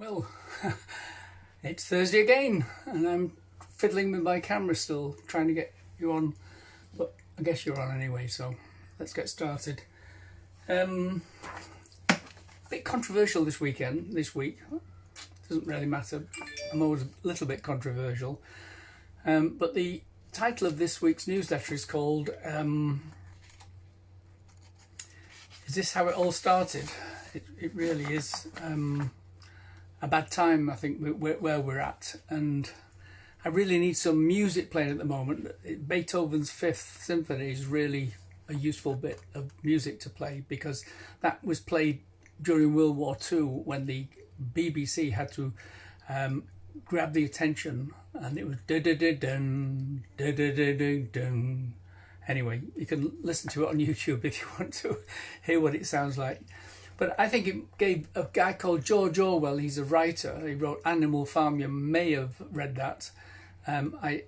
Well, it's Thursday again, and I'm fiddling with my camera still, trying to get you on, but I guess you're on anyway, so let's get started. Bit controversial this week. Doesn't really matter. I'm always a little bit controversial. But the title of this week's newsletter is called, Is This How It All Started? It really is a bad time, I think, where we're at, and I really need some music playing at the moment. Beethoven's Fifth Symphony is really a useful bit of music to play, because that was played during World War II when the BBC had to grab the attention, and it was da-da-da-dun, da-da-da-dun. Anyway, you can listen to it on YouTube if you want to hear what it sounds like. But I think it gave a guy called George Orwell, he's a writer, he wrote Animal Farm, you may have read that. I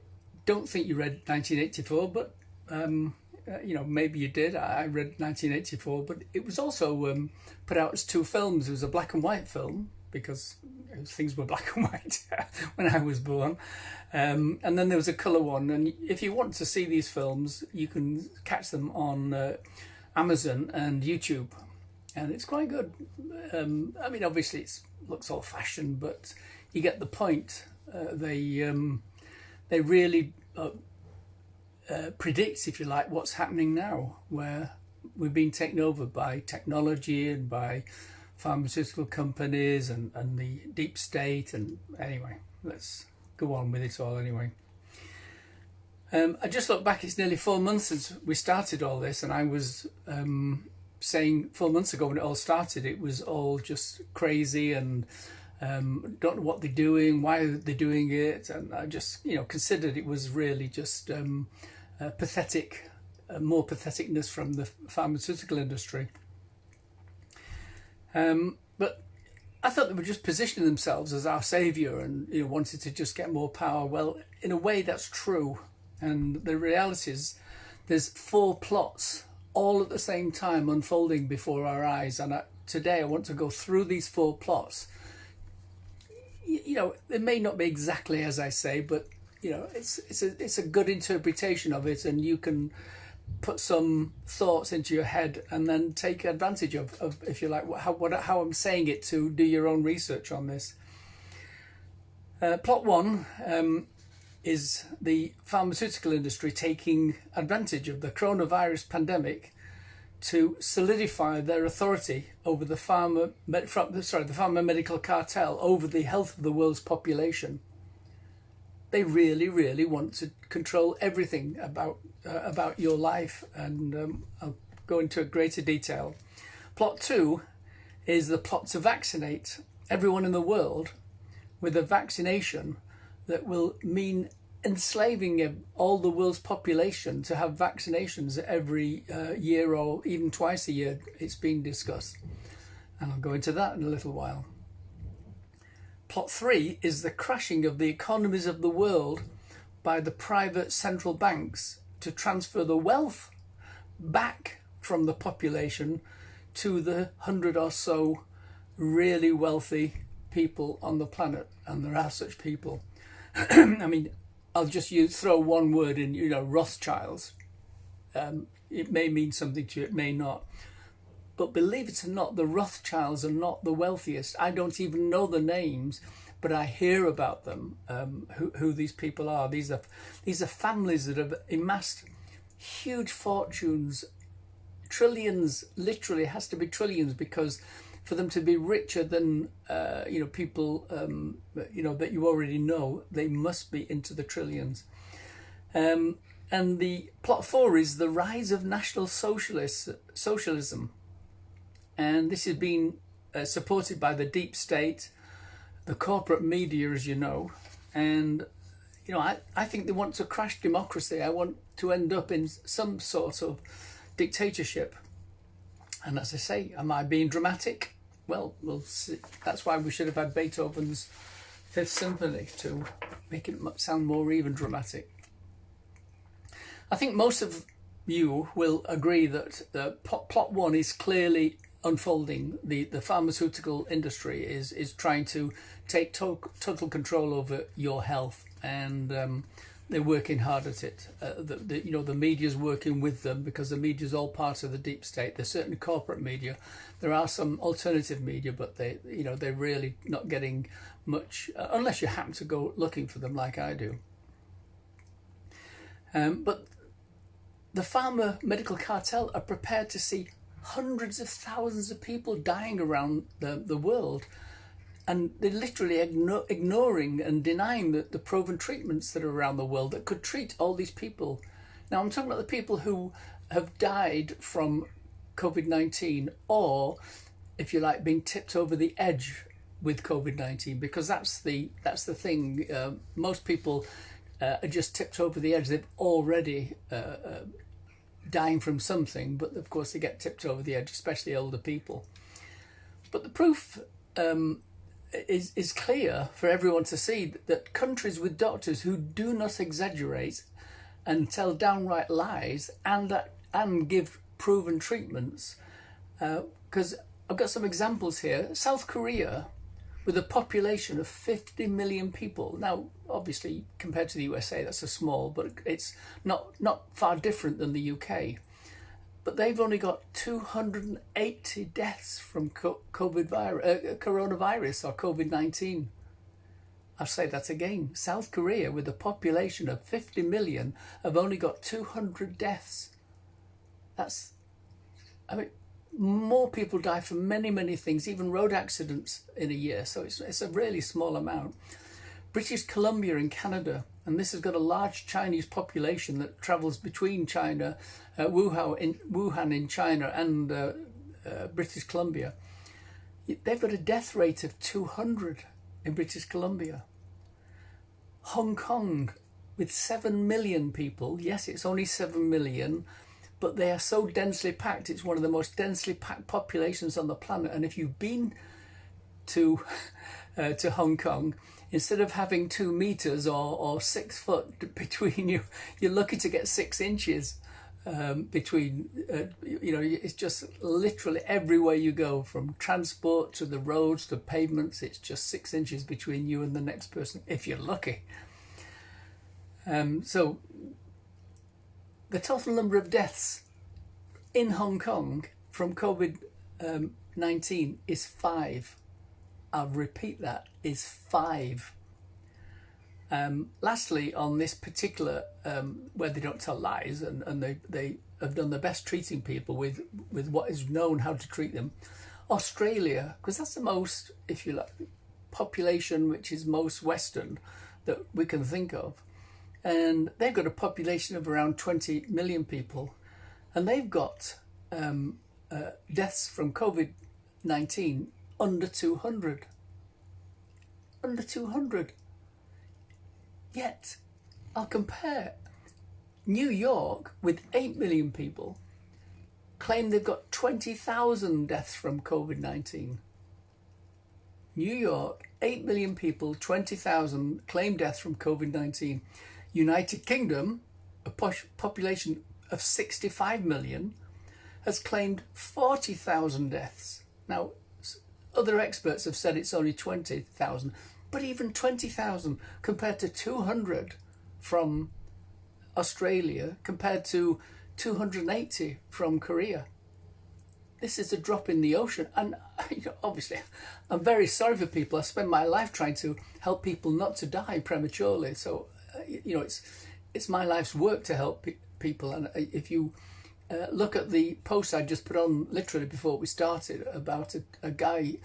don't think you read 1984, but maybe you did. I read 1984, but it was also put out as two films. It was a black and white film, because things were black and white when I was born. And then there was a colour one. And if you want to see these films, you can catch them on Amazon and YouTube. And it's quite good. Obviously it looks old-fashioned, but you get the point. They really predict, if you like, what's happening now, where we're being taken over by technology and by pharmaceutical companies and the deep state. And anyway, let's go on with it all anyway. I just look back, it's nearly 4 months since we started all this, and I was saying 4 months ago when it all started, it was all just crazy and don't know what they're doing, why are they doing it, and I just considered it was really just pathetic, more patheticness from the pharmaceutical industry. But I thought they were just positioning themselves as our saviour and wanted to just get more power. Well, in a way that's true, and the reality is there's 4 plots all at the same time unfolding before our eyes, and today I want to go through these 4 plots. It may not be exactly as I say, but it's a good interpretation of it, and you can put some thoughts into your head and then take advantage of if you like, how I'm saying it, to do your own research on this. Plot 1 is the pharmaceutical industry taking advantage of the coronavirus pandemic to solidify their authority over the pharma medical cartel over the health of the world's population. They really, really want to control everything about your life, and I'll go into greater detail. Plot 2 is the plot to vaccinate everyone in the world with a vaccination that will mean enslaving all the world's population to have vaccinations every year, or even twice a year. It's been discussed, and I'll go into that in a little while. Plot 3 is the crashing of the economies of the world by the private central banks to transfer the wealth back from the population to the 100 or so really wealthy people on the planet, and there are such people. I'll just throw one word in, Rothschilds. It may mean something to you, it may not. But believe it or not, the Rothschilds are not the wealthiest. I don't even know the names, but I hear about them, who these people are. These are families that have amassed huge fortunes, trillions, literally has to be trillions, because for them to be richer than people that you already know, they must be into the trillions. And the plot 4 is the rise of National Socialism, and this has been supported by the deep state, the corporate media, as you know, and I think they want to crash democracy. I want to end up in some sort of dictatorship. And as I say, am I being dramatic? Well, we'll see. That's why we should have had Beethoven's Fifth Symphony, to make it sound more even dramatic. I think most of you will agree that the plot 1 is clearly unfolding. The pharmaceutical industry is trying to take total control over your health, and they're working hard at it. The media's working with them, because the media's all part of the deep state. There's certainly corporate media. There are some alternative media, but they're really not getting much unless you happen to go looking for them like I do. But the pharma medical cartel are prepared to see hundreds of thousands of people dying around the world, and they're literally ignoring and denying the proven treatments that are around the world that could treat all these people. Now, I'm talking about the people who have died from COVID-19, or, if you like, being tipped over the edge with COVID-19, because that's the thing. Most people are just tipped over the edge. They've already dying from something, but of course they get tipped over the edge, especially older people. But the proof is clear for everyone to see, that countries with doctors who do not exaggerate and tell downright lies and give proven treatments, because I've got some examples here. South Korea, with a population of 50 million people. Now, obviously, compared to the USA, that's a small, but it's not far different than the UK. But they've only got 280 deaths from coronavirus or COVID-19. I'll say that again. South Korea, with a population of 50 million, have only got 200 deaths. More people die from many things, even road accidents, in a year. So it's a really small amount. British Columbia in Canada, and this has got a large Chinese population that travels between China, Wuhan in China, and British Columbia. They've got a death rate of 200 in British Columbia. Hong Kong, with 7 million people, yes, it's only 7 million, but they are so densely packed. It's one of the most densely packed populations on the planet. And if you've been to Hong Kong, instead of having 2 meters or 6 foot between you, you're lucky to get 6 inches between. It's just literally everywhere you go, from transport to the roads to pavements. It's just 6 inches between you and the next person, if you're lucky. So the total number of deaths in Hong Kong from COVID-19 is 5. I'll repeat that, is 5. Lastly, on this particular, where they don't tell lies, and they have done the best treating people with what is known how to treat them, Australia, because that's the most, if you like, population which is most Western that we can think of. And they've got a population of around 20 million people, and they've got deaths from COVID-19 under 200. Under 200. Yet, I'll compare. New York, with 8 million people, claim they've got 20,000 deaths from COVID-19. New York, 8 million people, 20,000 claim deaths from COVID-19. United Kingdom, a population of 65 million, has claimed 40,000 deaths. Now, other experts have said it's only 20,000, but even 20,000 compared to 200 from Australia, compared to 280 from Korea. This is a drop in the ocean. And obviously, I'm very sorry for people. I spend my life trying to help people not to die prematurely. So, it's my life's work to help people. And if you look at the post I just put on literally before we started about a guy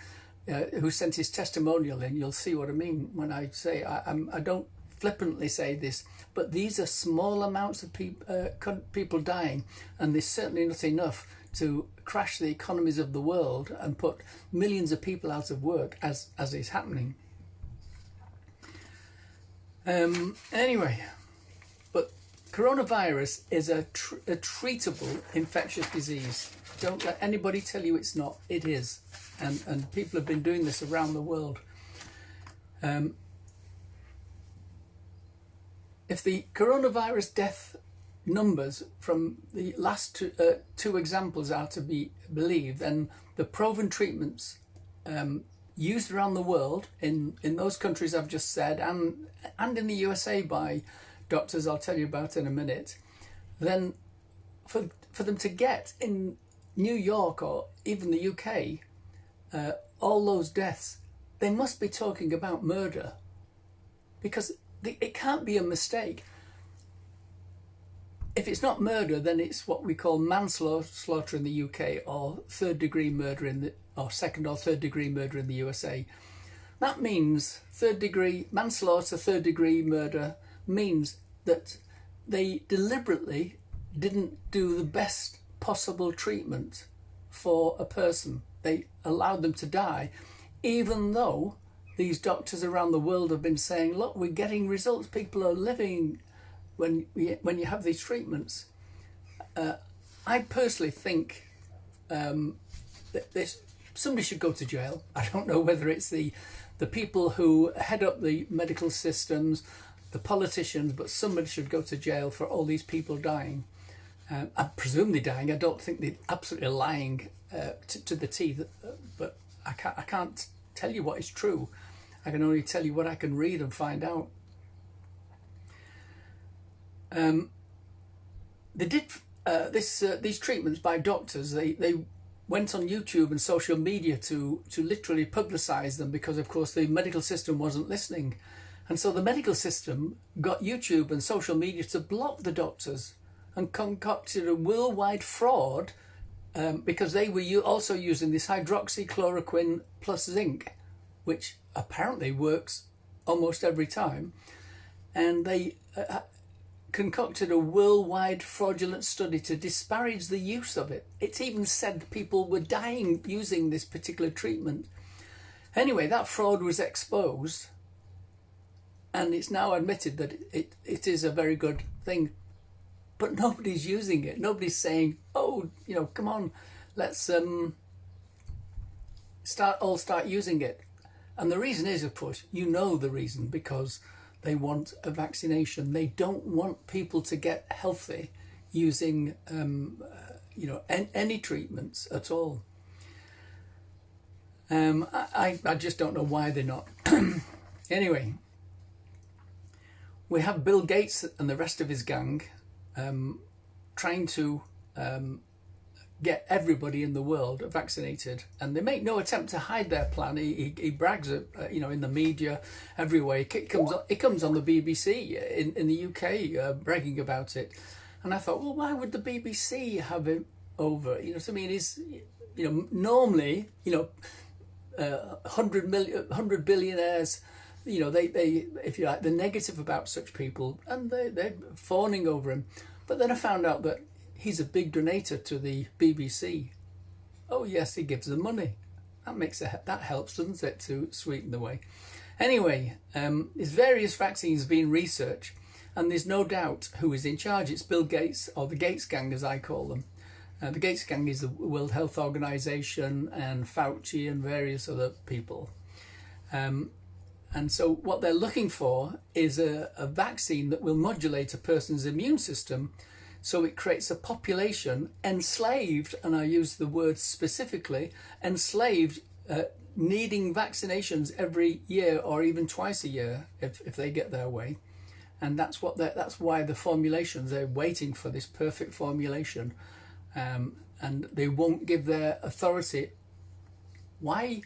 who sent his testimonial in, you'll see what I mean when I say, I don't flippantly say this, but these are small amounts of people dying, and there's certainly not enough to crash the economies of the world and put millions of people out of work as is happening. Anyway, but coronavirus is a treatable infectious disease. Don't let anybody tell you it's not. It is. And people have been doing this around the world. If the coronavirus death numbers from the last two examples are to be believed, then the proven treatments used around the world in those countries I've just said, and in the USA by doctors I'll tell you about in a minute, then for them to get in New York or even the UK all those deaths, they must be talking about murder, because it can't be a mistake. If it's not murder, then it's what we call manslaughter in the UK, or third degree murder or second or third degree murder in the USA. That means third degree manslaughter, third degree murder means that they deliberately didn't do the best possible treatment for a person. They allowed them to die, even though these doctors around the world have been saying, look, we're getting results, people are living when you have these treatments. I personally think that somebody should go to jail. I don't know whether it's the people who head up the medical systems, the politicians, but somebody should go to jail for all these people dying. I presume they're dying. I don't think they're absolutely lying to the teeth, but I can't tell you what is true. I can only tell you what I can read and find out. They did these treatments by doctors. They went on YouTube and social media to literally publicise them, because of course the medical system wasn't listening, and so the medical system got YouTube and social media to block the doctors and concocted a worldwide fraud, because they were also using this hydroxychloroquine plus zinc, which apparently works almost every time, and they concocted a worldwide fraudulent study to disparage the use of it. It's even said people were dying using this particular treatment. Anyway, that fraud was exposed, and it's now admitted that it is a very good thing, but nobody's using it. Nobody's saying, oh, come on, let's start using it. And the reason is, of course, the reason, because they want a vaccination. They don't want people to get healthy using, any treatments at all. I just don't know why they're not. Anyway, we have Bill Gates and the rest of his gang trying to get everybody in the world vaccinated, and they make no attempt to hide their plan. He brags, in the media everywhere. It comes on the BBC in the UK bragging about it, and I thought, well, why would the BBC have him over? What I mean is, normally, 100 billionaires, they if you like, they're negative about such people, and they're fawning over him. But then I found out that he's a big donator to the BBC. Oh yes, he gives them money. That helps, doesn't it, to sweeten the way. Anyway, there's various vaccines being researched, and there's no doubt who is in charge. It's Bill Gates, or the Gates gang as I call them. The Gates gang is the World Health Organization and Fauci and various other people. And so what they're looking for is a vaccine that will modulate a person's immune system, so it creates a population enslaved, and I use the word specifically, enslaved, needing vaccinations every year or even twice a year if they get their way. And that's why the formulations, they're waiting for this perfect formulation, and they won't give their authority. Why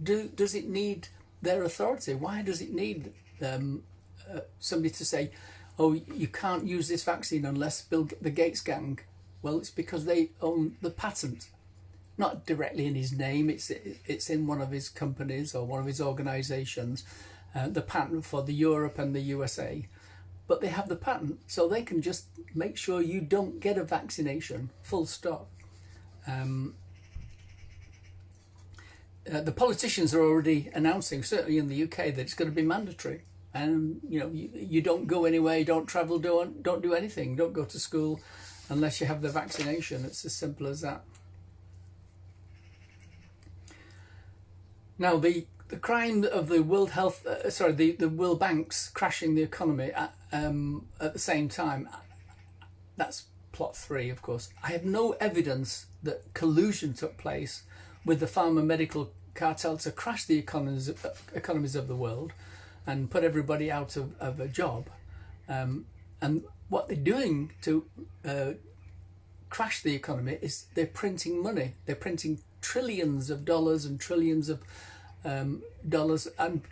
does it need their authority? Why does it need somebody to say, oh, you can't use this vaccine unless the Gates gang? Well, it's because they own the patent, not directly in his name. It's in one of his companies or one of his organisations, the patent for the Europe and the USA. But they have the patent, so they can just make sure you don't get a vaccination, full stop. The politicians are already announcing, certainly in the UK, that it's going to be mandatory. And you don't go anywhere, don't travel, don't do anything, don't go to school unless you have the vaccination. It's as simple as that. Now the crime of the World Health, the World Bank's crashing the economy at the same time. that's plot 3, of course. I have no evidence that collusion took place with the pharma medical cartel to crash the economies of the world and put everybody out of a job. And what they're doing to crash the economy is they're printing money. They're printing trillions of dollars and trillions of dollars and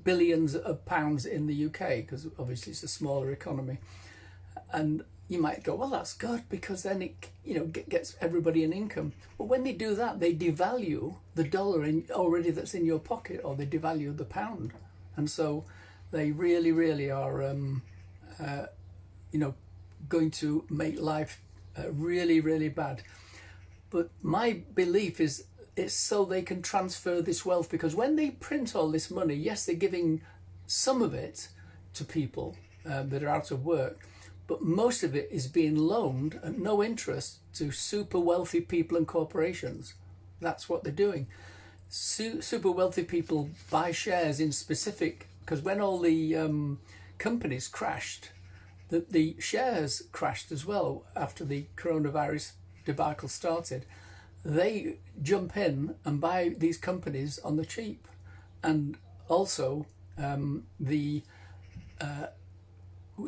billions of pounds in the UK, because obviously it's a smaller economy. And you might go, well, that's good, because then it, you know, gets everybody an income. But when they do that, they devalue the dollar already that's in your pocket, or they devalue the pound. And so they really, really are, you know, going to make life really, really bad. But my belief is it's so they can transfer this wealth, because when they print all this money, yes, they're giving some of it to people that are out of work, but most of it is being loaned at no interest to super wealthy people and corporations. That's what they're doing. Super wealthy people buy shares in specific, because when all the companies crashed, the shares crashed as well after the coronavirus debacle started. They jump in and buy these companies on the cheap. And also the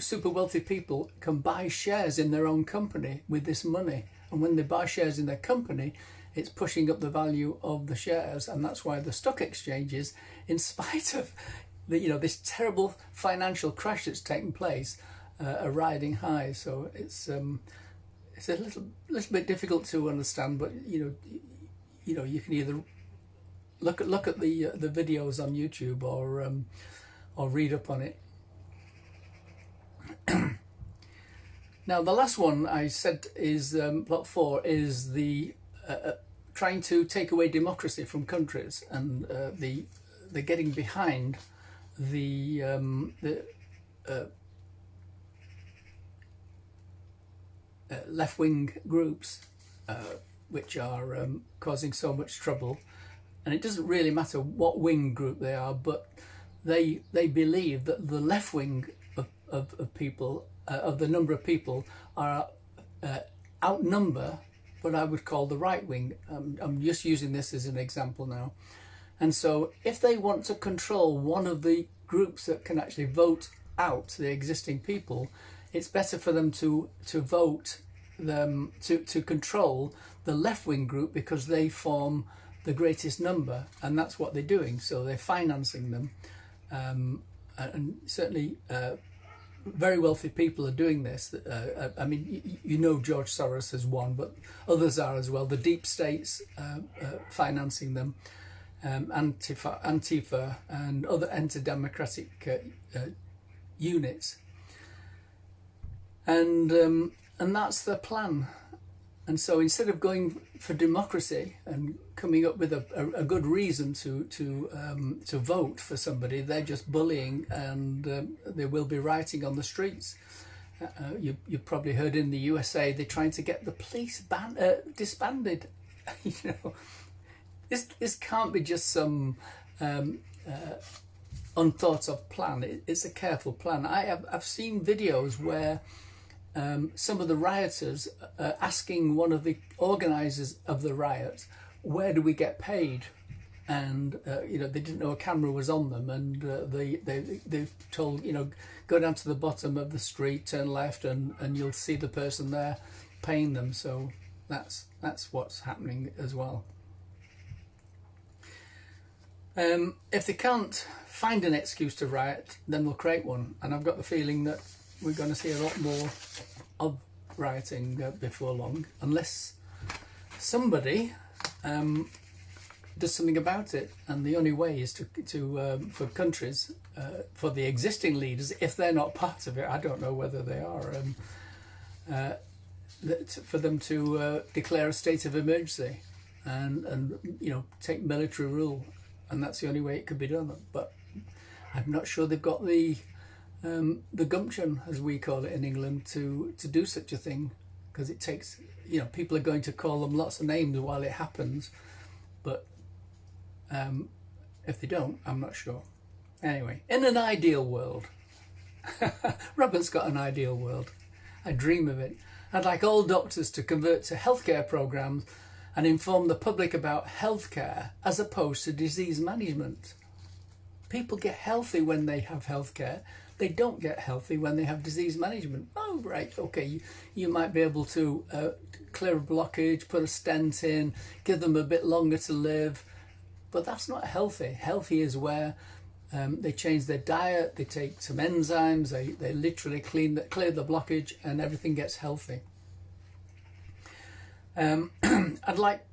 super wealthy people can buy shares in their own company with this money. And when they buy shares in their company, it's pushing up the value of the shares. And that's why the stock exchanges, in spite of the, you know, this terrible financial crash that's taken place, are riding high. So it's a little bit difficult to understand, but you know you can either look at the videos on YouTube or read up on it. Now the last one I said is plot 4 is the trying to take away democracy from countries, and they're getting behind the left-wing groups, which are causing so much trouble. And it doesn't really matter what wing group they are, but they believe that the left wing of people, of the number of people, are outnumber what I would call the right wing. I'm just using this as an example now. And so if they want to control one of the groups that can actually vote out the existing people, it's better for them to vote them to control the left-wing group, because they form the greatest number, and that's what they're doing. So they're financing them, and certainly very wealthy people are doing this. I mean, you know, George Soros is one, but others are as well. The deep states financing them, Antifa and other anti-democratic units. And that's the plan. And so instead of going for democracy and coming up with a good reason to vote for somebody, they're just bullying, and they will be rioting on the streets. You've probably heard in the USA they're trying to get the police disbanded. You know, this can't be just some unthought of plan. It's a careful plan. I've seen videos where some of the rioters asking one of the organisers of the riot, where do we get paid? And you know, they didn't know a camera was on them, and they told, you know, go down to the bottom of the street, turn left, and you'll see the person there paying them. So that's what's happening as well. If they can't find an excuse to riot, then they'll create one, and I've got the feeling that we're going to see a lot more of rioting before long, unless somebody does something about it. And the only way is to for countries, for the existing leaders, if they're not part of it, I don't know whether they are, for them to declare a state of emergency and you know, take military rule, and that's the only way it could be done. But I'm not sure they've got the gumption, as we call it in England, to do such a thing, because it takes, you know, people are going to call them lots of names while it happens, but if they don't, I'm not sure. Anyway, in an ideal world, Robert's got an ideal world. I dream of it. I'd like all doctors to convert to healthcare programs and inform the public about healthcare as opposed to disease management. People get healthy when they have healthcare. They don't get healthy when they have disease management. Oh, right, okay, you might be able to clear a blockage, put a stent in, give them a bit longer to live, but that's not healthy. Healthy is where they change their diet, they take some enzymes, they literally clear the blockage, and everything gets healthy. I'd like,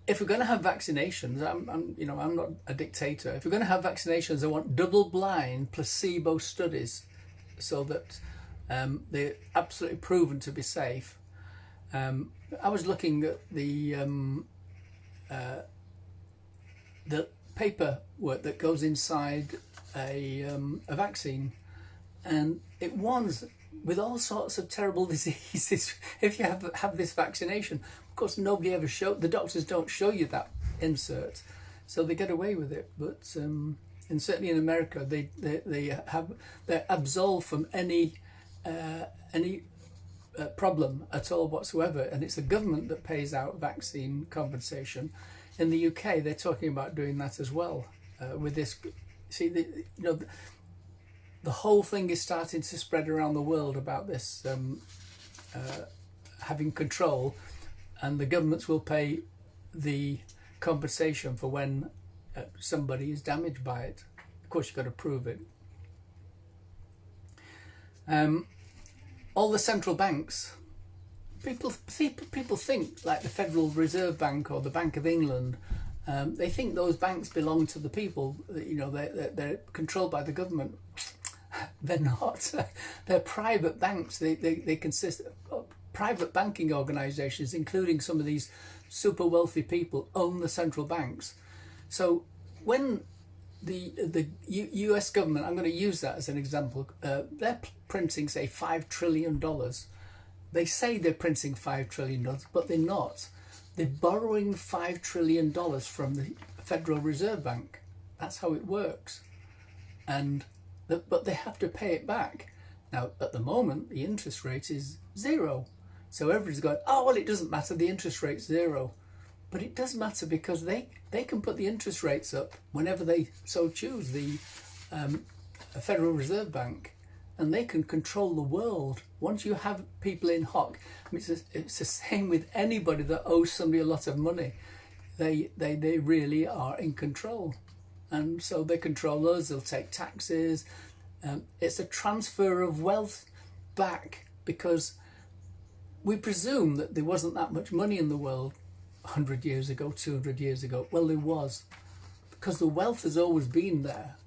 if we're going to have vaccinations, I'm not a dictator. If we're going to have vaccinations, I want double-blind placebo studies, so that they're absolutely proven to be safe. I was looking at the paperwork that goes inside a vaccine, and it warns with all sorts of terrible diseases if you have this vaccination. Of course, the doctors don't show you that insert, so they get away with it. But and certainly in America, they're absolved from any problem at all whatsoever, and it's the government that pays out vaccine compensation. In the UK, they're talking about doing that as well. With this, see, the whole thing is starting to spread around the world about this having control, and the governments will pay the compensation for when somebody is damaged by it. Of course, you've got to prove it. All the central banks, people think, like the Federal Reserve Bank or the Bank of England, they think those banks belong to the people. They're controlled by the government. They're not. They're private banks. They consist of private banking organizations, including some of these super wealthy people, own the central banks. So when the US government, I'm going to use that as an example, they're printing, say, $5 trillion. They say they're printing $5 trillion, but they're not. They're borrowing $5 trillion from the Federal Reserve Bank. That's how it works. But they have to pay it back. Now, at the moment, the interest rate is 0. So everybody's going, oh, well, it doesn't matter, the interest rate's 0. But it does matter, because they can put the interest rates up whenever they so choose, the Federal Reserve Bank, and they can control the world. Once you have people in hock, I mean, it's the same with anybody that owes somebody a lot of money. They really are in control. And so they control us, they'll take taxes. It's a transfer of wealth back, because we presume that there wasn't that much money in the world 100 years ago, 200 years ago. Well, there was, because the wealth has always been there,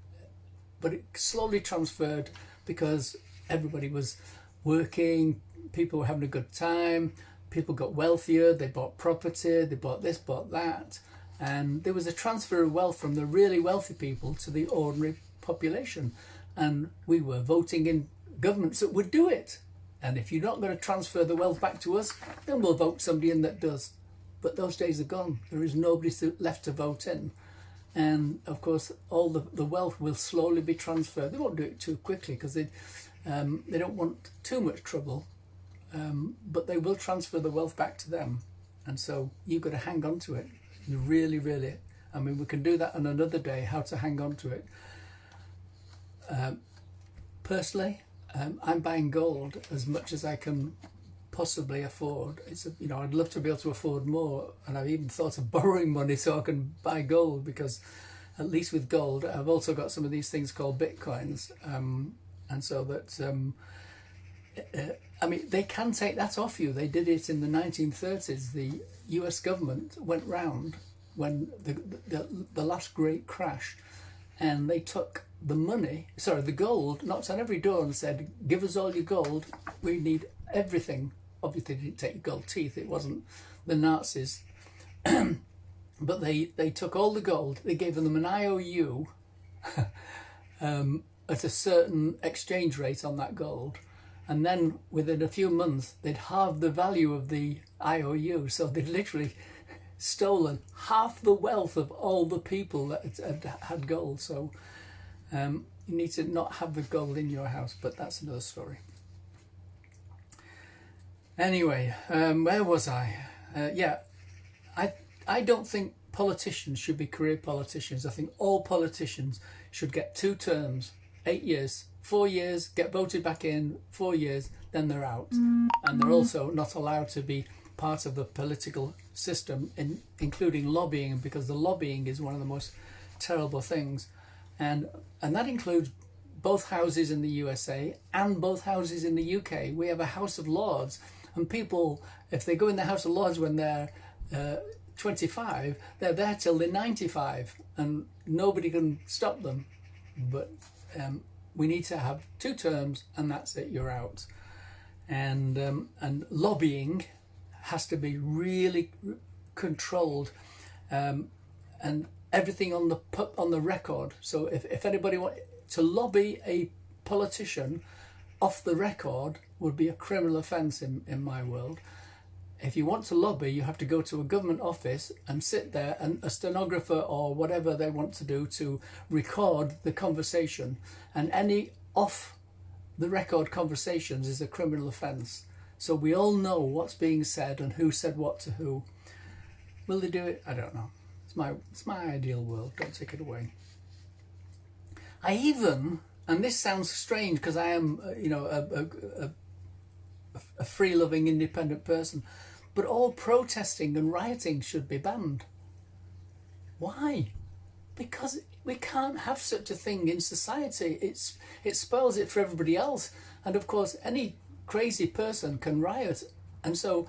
but it slowly transferred because everybody was working, people were having a good time, people got wealthier, they bought property, they bought this, bought that, and there was a transfer of wealth from the really wealthy people to the ordinary population, and we were voting in governments that would do it. And if you're not going to transfer the wealth back to us, then we'll vote somebody in that does. But those days are gone. There is nobody left to vote in. And of course, all the wealth will slowly be transferred. They won't do it too quickly, because they don't want too much trouble. But they will transfer the wealth back to them. And so you've got to hang on to it. You really, really. I mean, we can do that on another day, how to hang on to it. Personally, I'm buying gold as much as I can possibly afford. I'd love to be able to afford more, and I've even thought of borrowing money so I can buy gold, because at least with gold, I've also got some of these things called bitcoins, and so that they can take that off you. They did it in the 1930s. The US government went round when the last great crash, and they took the gold, knocked on every door and said, give us all your gold, we need everything. Obviously they didn't take your gold teeth, it wasn't the Nazis. But they took all the gold, they gave them an IOU at a certain exchange rate on that gold, and then within a few months they'd halved the value of the IOU. So they'd literally stolen half the wealth of all the people that had gold. So you need to not have the gold in your house, but that's another story. Anyway, where was I? Yeah, I don't think politicians should be career politicians. I think all politicians should get 2 terms, 8 years, 4 years, get voted back in, 4 years, then they're out. And they're also not allowed to be part of the political system, including lobbying, because the lobbying is one of the most terrible things. And that includes both houses in the USA and both houses in the UK. We have a House of Lords, and people, if they go in the House of Lords when they're 25, they're there till they're 95, and nobody can stop them. But we need to have 2 terms, and that's it, you're out. And lobbying has to be really controlled, and everything on the record. So if anybody wants to lobby a politician off the record, would be a criminal offence in my world. If you want to lobby, you have to go to a government office and sit there, and a stenographer or whatever they want to do to record the conversation, and any off the record conversations is a criminal offence. So we all know what's being said and who said what to who. Will they do it? I don't know. It's my ideal world. Don't take it away. I even, and this sounds strange because I am, a free-loving, independent person, but all protesting and rioting should be banned. Why? Because we can't have such a thing in society. It spoils it for everybody else. And of course, any crazy person can riot. And so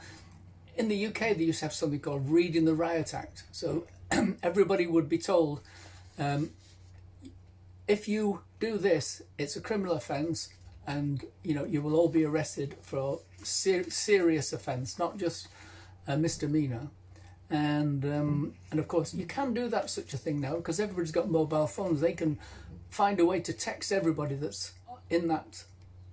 in the UK, they used to have something called Reading the Riot Act. So everybody would be told, if you do this, it's a criminal offence, and you will all be arrested for serious offence, not just a misdemeanor. And of course you can do such a thing now, because everybody's got mobile phones. They can find a way to text everybody that's in that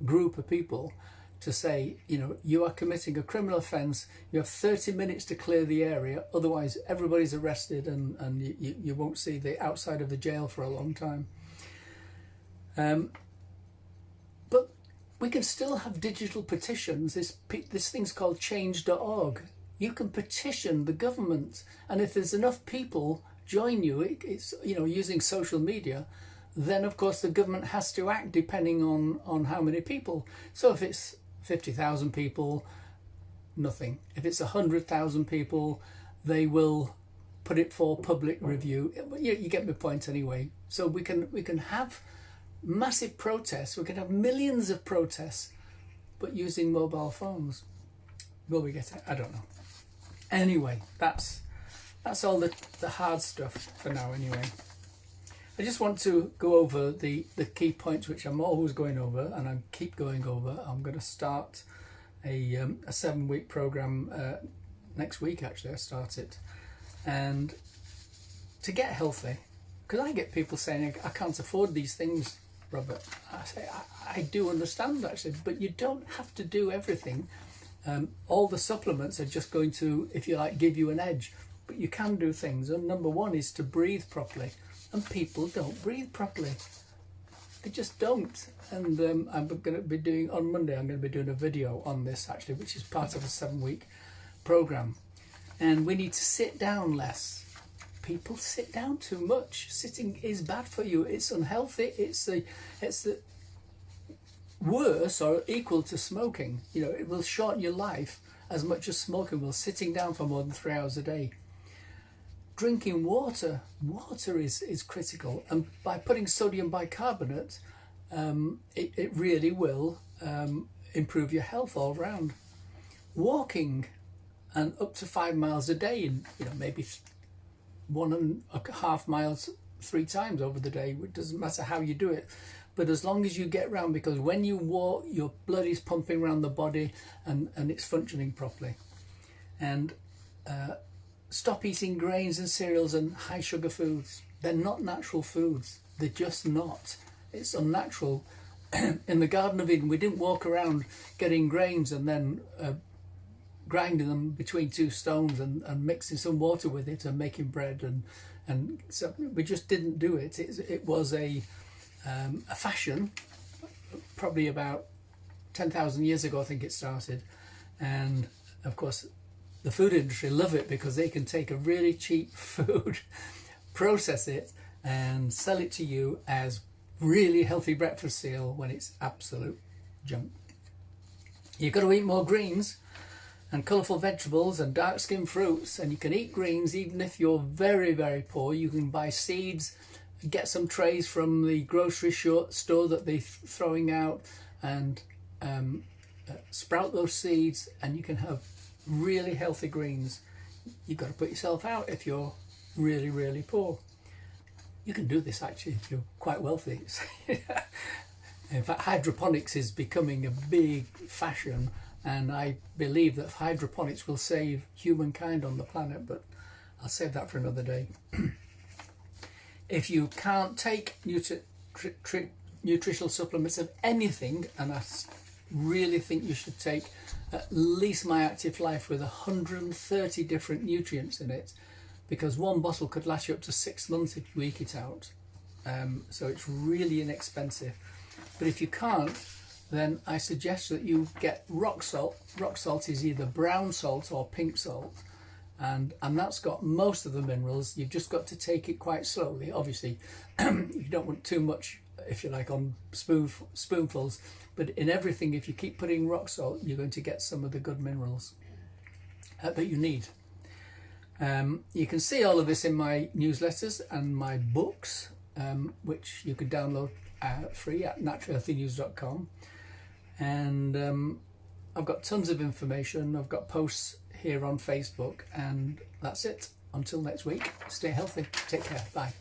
group of people to say, you are committing a criminal offence, you have 30 minutes to clear the area, otherwise everybody's arrested, and you won't see the outside of the jail for a long time. But we can still have digital petitions. This thing's called change.org. You can petition the government, and if there's enough people join you, it's using social media, then of course the government has to act depending on how many people. So if it's 50,000 people, nothing. If it's 100,000 people, they will put it for public review. You get my point anyway. So we can have massive protests. We can have millions of protests, but using mobile phones. Will we get it? I don't know. Anyway, that's all the hard stuff for now anyway. I just want to go over the key points, which I'm always going over, and I keep going over. I'm going to start a 7-week program next week. Actually, I start it, and to get healthy, because I get people saying I can't afford these things, Robert. I say I do understand actually, but you don't have to do everything. All the supplements are just going to, if you like, give you an edge, but you can do things. And number one is to breathe properly. And people don't breathe properly. They just don't. And I'm going to be doing, on Monday, I'm going to be doing a video on this actually, which is part of a 7-week program. And we need to sit down less. People sit down too much. Sitting is bad for you. It's unhealthy. It's the worse or equal to smoking. It will shorten your life as much as smoking will. Sitting down for more than 3 hours a day. Drinking water is critical, and by putting sodium bicarbonate, it really will improve your health all round. Walking, and up to 5 miles a day, and maybe 1.5 miles 3 times over the day. It doesn't matter how you do it, but as long as you get round, because when you walk, your blood is pumping around the body, and it's functioning properly. And stop eating grains and cereals and high sugar foods. They're not natural foods. They're just not. It's unnatural. In the Garden of Eden, we didn't walk around getting grains and then grinding them between 2 stones and mixing some water with it and making bread. And so we just didn't do it. It was a fashion, probably about 10,000 years ago, I think it started. And of course, the food industry love it because they can take a really cheap food, process it, and sell it to you as really healthy breakfast cereal when it's absolute junk. You've got to eat more greens and colourful vegetables and dark skinned fruits, and you can eat greens even if you're very, very poor. You can buy seeds, get some trays from the grocery store that they're throwing out, and sprout those seeds, and you can have really healthy greens. You've got to put yourself out if you're really, really poor. You can do this actually if you're quite wealthy. In fact, hydroponics is becoming a big fashion, and I believe that hydroponics will save humankind on the planet, but I'll save that for another day. If you can't take nutritional supplements of anything, and I really think you should take at least My Active Life with 130 different nutrients in it, because one bottle could last you up to 6 months if you eke it out. So it's really inexpensive. But if you can't, then I suggest that you get rock salt. Rock salt is either brown salt or pink salt, and that's got most of the minerals. You've just got to take it quite slowly. Obviously, you don't want too much, if you like, on spoonfuls, but in everything, if you keep putting rock salt, you're going to get some of the good minerals that you need. You can see all of this in my newsletters and my books, which you can download free at naturalhealthynews.com. And I've got tons of information. I've got posts here on Facebook, and that's it. Until next week, stay healthy. Take care. Bye.